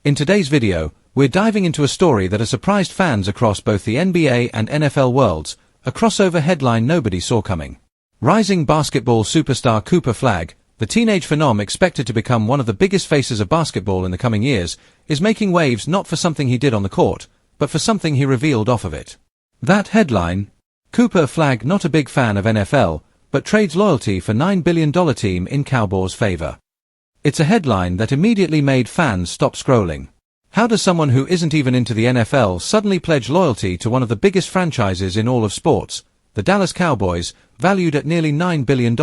In today's video, we're diving into a story that has surprised fans across both the NBA and NFL worlds, a crossover headline nobody saw coming. Rising basketball superstar Cooper Flagg, the teenage phenom expected to become one of the biggest faces of basketball in the coming years, is making waves not for something he did on the court, but for something he revealed off of it. That headline: Cooper Flagg not a big fan of NFL, but trades loyalty for $9 billion team in Cowboys' favor. It's a headline that immediately made fans stop scrolling. How does someone who isn't even into the NFL suddenly pledge loyalty to one of the biggest franchises in all of sports, the Dallas Cowboys, valued at nearly $9 billion?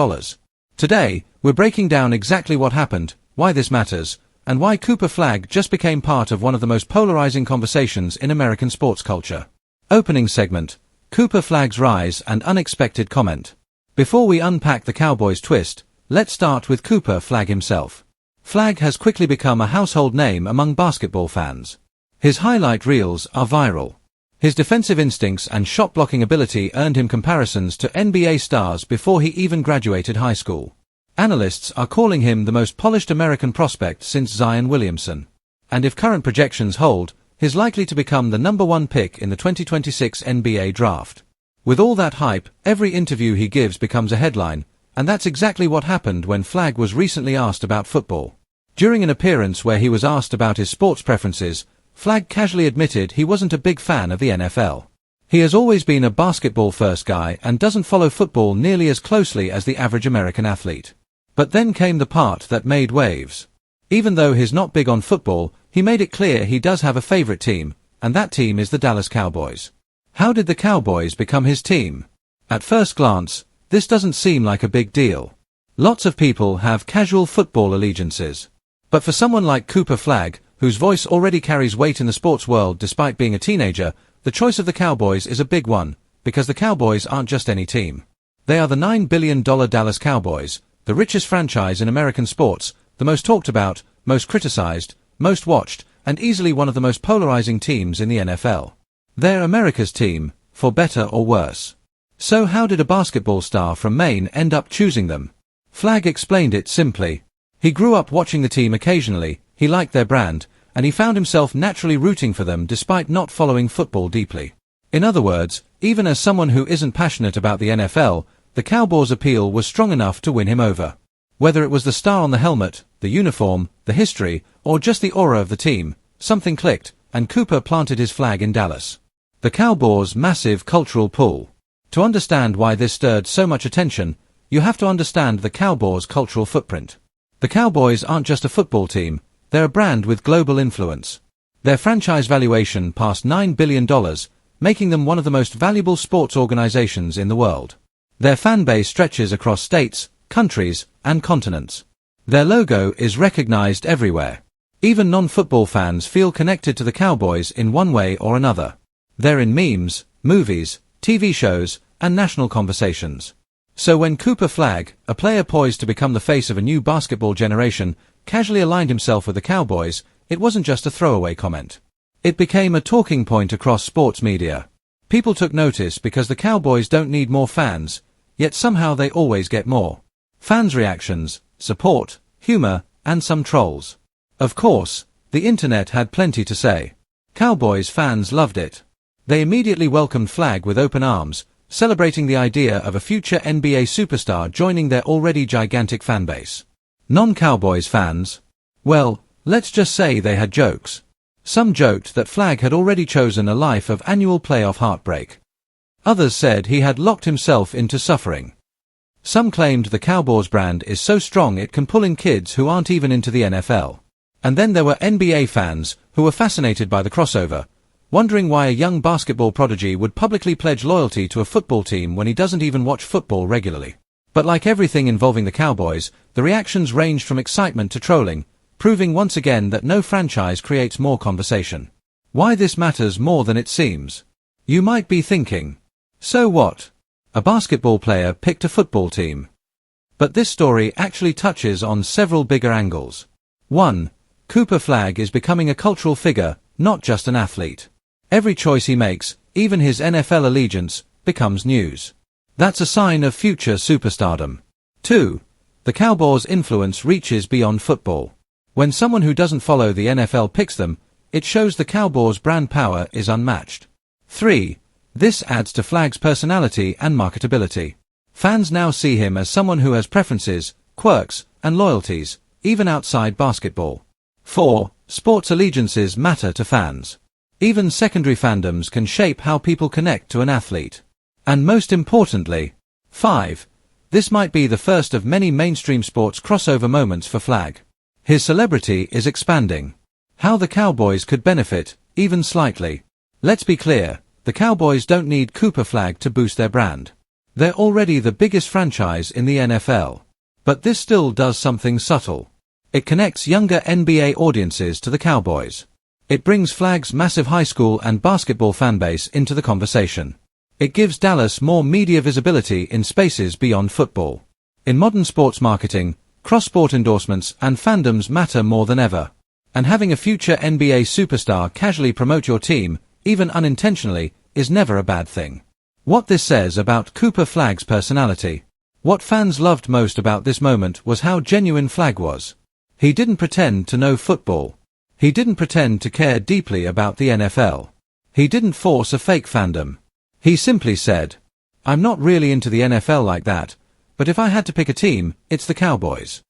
Today, we're breaking down exactly what happened, why this matters, and why Cooper Flagg just became part of one of the most polarizing conversations in American sports culture. Opening segment: Cooper Flagg's rise and unexpected comment. Before we unpack the Cowboys' twist, let's start with Cooper Flagg himself. Flagg has quickly become a household name among basketball fans. His highlight reels are viral. His defensive instincts and shot-blocking ability earned him comparisons to NBA stars before he even graduated high school. Analysts are calling him the most polished American prospect since Zion Williamson. And if current projections hold, he's likely to become the #1 pick in the 2026 NBA draft. With all that hype, every interview he gives becomes a headline, and that's exactly what happened when Flagg was recently asked about football. During an appearance where he was asked about his sports preferences, Flagg casually admitted he wasn't a big fan of the NFL. He has always been a basketball-first guy and doesn't follow football nearly as closely as the average American athlete. But then came the part that made waves. Even though he's not big on football, he made it clear he does have a favorite team, and that team is the Dallas Cowboys. How did the Cowboys become his team? At first glance, this doesn't seem like a big deal. Lots of people have casual football allegiances. But for someone like Cooper Flagg, whose voice already carries weight in the sports world despite being a teenager, the choice of the Cowboys is a big one, because the Cowboys aren't just any team. They are the $9 billion Dallas Cowboys, the richest franchise in American sports, the most talked about, most criticized, most watched, and easily one of the most polarizing teams in the NFL. They're America's team, for better or worse. So how did a basketball star from Maine end up choosing them? Flagg explained it simply. He grew up watching the team occasionally, he liked their brand, and he found himself naturally rooting for them despite not following football deeply. In other words, even as someone who isn't passionate about the NFL, the Cowboys' appeal was strong enough to win him over. Whether it was the star on the helmet, the uniform, the history, or just the aura of the team, something clicked, and Cooper planted his flag in Dallas. The Cowboys' massive cultural pull. To understand why this stirred so much attention, you have to understand the Cowboys' cultural footprint. The Cowboys aren't just a football team, they're a brand with global influence. Their franchise valuation passed $9 billion, making them one of the most valuable sports organizations in the world. Their fan base stretches across states, countries, and continents. Their logo is recognized everywhere. Even non-football fans feel connected to the Cowboys in one way or another. They're in memes, movies, TV shows, and national conversations. So when Cooper Flagg, a player poised to become the face of a new basketball generation, casually aligned himself with the Cowboys, it wasn't just a throwaway comment. It became a talking point across sports media. People took notice because the Cowboys don't need more fans, yet somehow they always get more. Fans' reactions, support, humor, and some trolls. Of course, the internet had plenty to say. Cowboys fans loved it. They immediately welcomed Flagg with open arms, celebrating the idea of a future NBA superstar joining their already gigantic fanbase. Non-Cowboys fans? Well, let's just say they had jokes. Some joked that Flagg had already chosen a life of annual playoff heartbreak. Others said he had locked himself into suffering. Some claimed the Cowboys brand is so strong it can pull in kids who aren't even into the NFL. And then there were NBA fans who were fascinated by the crossover, wondering why a young basketball prodigy would publicly pledge loyalty to a football team when he doesn't even watch football regularly. But like everything involving the Cowboys, the reactions ranged from excitement to trolling, proving once again that no franchise creates more conversation. Why this matters more than it seems. You might be thinking, so what? A basketball player picked a football team. But this story actually touches on several bigger angles. 1. Cooper Flagg is becoming a cultural figure, not just an athlete. Every choice he makes, even his NFL allegiance, becomes news. That's a sign of future superstardom. 2. The Cowboys' influence reaches beyond football. When someone who doesn't follow the NFL picks them, it shows the Cowboys' brand power is unmatched. 3. This adds to Flagg's personality and marketability. Fans now see him as someone who has preferences, quirks, and loyalties, even outside basketball. 4. Sports allegiances matter to fans. Even secondary fandoms can shape how people connect to an athlete. And most importantly, 5. This might be the first of many mainstream sports crossover moments for Flagg. His celebrity is expanding. How the Cowboys could benefit, even slightly. Let's be clear, the Cowboys don't need Cooper Flagg to boost their brand. They're already the biggest franchise in the NFL. But this still does something subtle. It connects younger NBA audiences to the Cowboys. It brings Flagg's massive high school and basketball fanbase into the conversation. It gives Dallas more media visibility in spaces beyond football. In modern sports marketing, cross-sport endorsements and fandoms matter more than ever. And having a future NBA superstar casually promote your team, even unintentionally, is never a bad thing. What this says about Cooper Flagg's personality. What fans loved most about this moment was how genuine Flagg was. He didn't pretend to know football. He didn't pretend to care deeply about the NFL. He didn't force a fake fandom. He simply said, "I'm not really into the NFL like that, but if I had to pick a team, it's the Cowboys."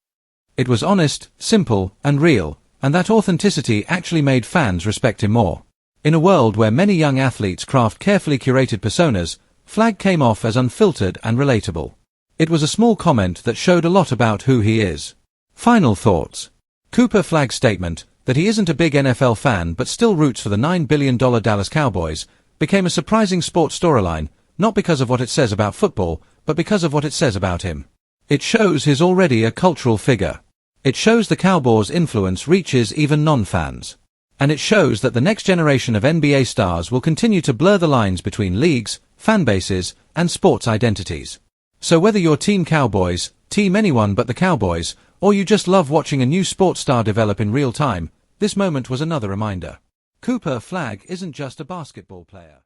It was honest, simple, and real, and that authenticity actually made fans respect him more. In a world where many young athletes craft carefully curated personas, Flagg came off as unfiltered and relatable. It was a small comment that showed a lot about who he is. Final thoughts. Cooper Flagg's statement, that he isn't a big NFL fan but still roots for the $9 billion Dallas Cowboys, became a surprising sports storyline, not because of what it says about football, but because of what it says about him. It shows he's already a cultural figure. It shows the Cowboys' influence reaches even non-fans. And it shows that the next generation of NBA stars will continue to blur the lines between leagues, fan bases, and sports identities. So whether you're Team Cowboys, Team anyone but the Cowboys, or you just love watching a new sports star develop in real time, this moment was another reminder. Cooper Flagg isn't just a basketball player.